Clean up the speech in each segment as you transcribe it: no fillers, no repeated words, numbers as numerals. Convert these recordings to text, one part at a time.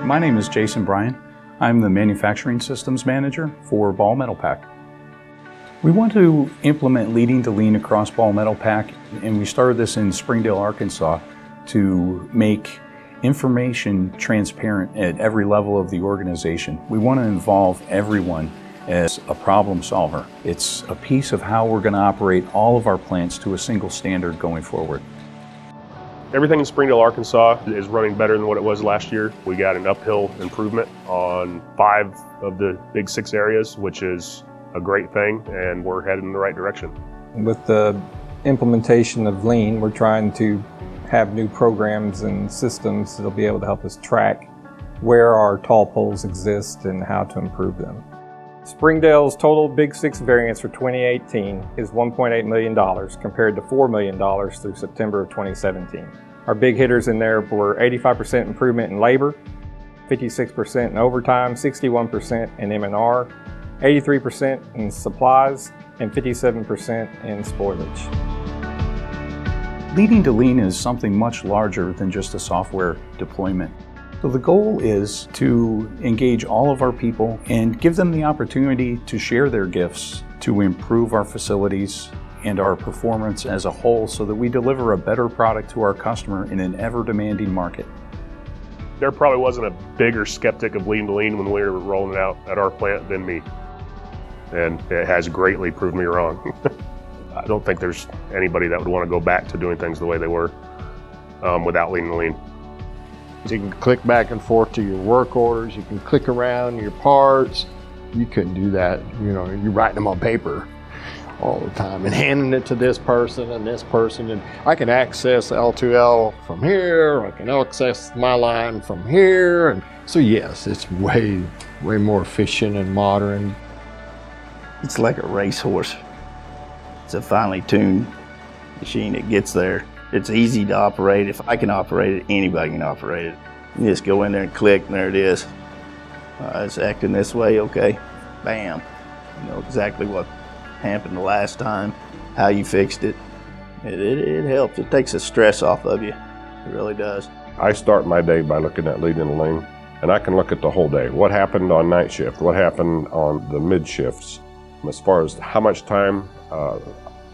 My name is Jason Bryan. I'm the Manufacturing Systems Manager for Ball Metalpack. We want to implement leading to lean across Ball Metalpack, and we started this in Springdale, Arkansas, to make information transparent at every level of the organization. We want to involve everyone as a problem solver. It's a piece of how we're going to operate all of our plants to a single standard going forward. Everything in Springdale, Arkansas is running better than what it was last year. We got an uphill improvement on 5 of the big 6 areas, which is a great thing, and we're headed in the right direction. With the implementation of Lean, we're trying to have new programs and systems that'll be able to help us track where our tall poles exist and how to improve them. Springdale's total Big 6 variance for 2018 is $1.8 million compared to $4 million through September of 2017. Our big hitters in there were 85% improvement in labor, 56% in overtime, 61% in M&R, 83% in supplies, and 57% in spoilage. Leading to lean is something much larger than just a software deployment. So the goal is to engage all of our people and give them the opportunity to share their gifts to improve our facilities and our performance as a whole so that we deliver a better product to our customer in an ever-demanding market. There probably wasn't a bigger skeptic of lean to lean when we were rolling it out at our plant than me. And it has greatly proved me wrong. I don't think there's anybody that would want to go back to doing things the way they were without lean to lean. You can click back and forth to your work orders. You can click around your parts. You couldn't do that. You know, you're writing them on paper all the time and handing it to this person and this person. And I can access L2L from here. I can access my line from here. And so yes, it's way more efficient and modern. It's like a racehorse. It's a finely tuned machine. It gets there. It's easy to operate. If I can operate it, anybody can operate it. You just go in there and click, and there it is. It's acting this way, okay, bam. You know exactly what happened the last time, how you fixed it. It helps. It takes the stress off of you. It really does. I start my day by looking at leading and lean, and I can look at the whole day. What happened on night shift? What happened on the mid shifts? As far as how much time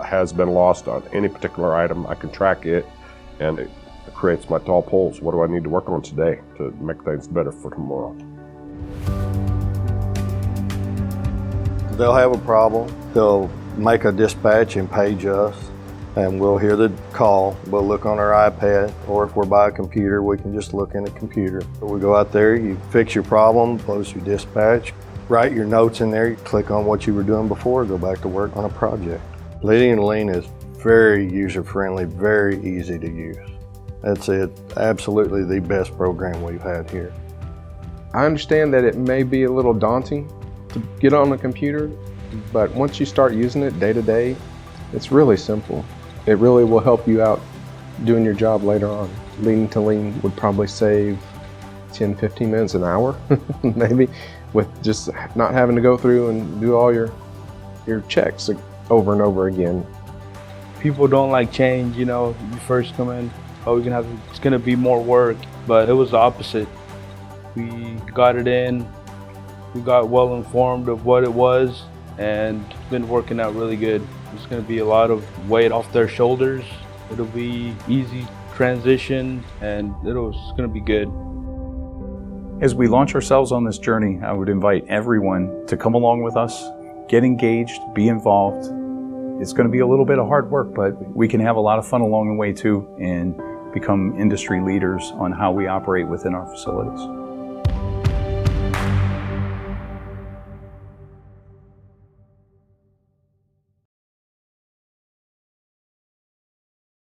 has been lost on any particular item, I can track it, and it creates my tall poles. What do I need to work on today to make things better for tomorrow? They'll have a problem. They'll make a dispatch and page us, and we'll hear the call. We'll look on our iPad, or if we're by a computer, we can just look in the computer. We go out there, you fix your problem, close your dispatch, write your notes in there, you click on what you were doing before, go back to work on a project. Leading and Lean is very user-friendly, very easy to use. That's it. Absolutely the best program we've had here. I understand that it may be a little daunting to get on the computer, but once you start using it day to day, it's really simple. It really will help you out doing your job later on. Leading to Lean would probably save 10, 15 minutes an hour, maybe, with just not having to go through and do all your checks over and over again. People don't like change, you know. You first come in, it's gonna be more work, but it was the opposite. We got it in, we got well informed of what it was, and it's been working out really good. It's gonna be a lot of weight off their shoulders. It'll be easy transition, and it's gonna be good. As we launch ourselves on this journey, I would invite everyone to come along with us, get engaged, be involved. It's going to be a little bit of hard work, but we can have a lot of fun along the way too and become industry leaders on how we operate within our facilities.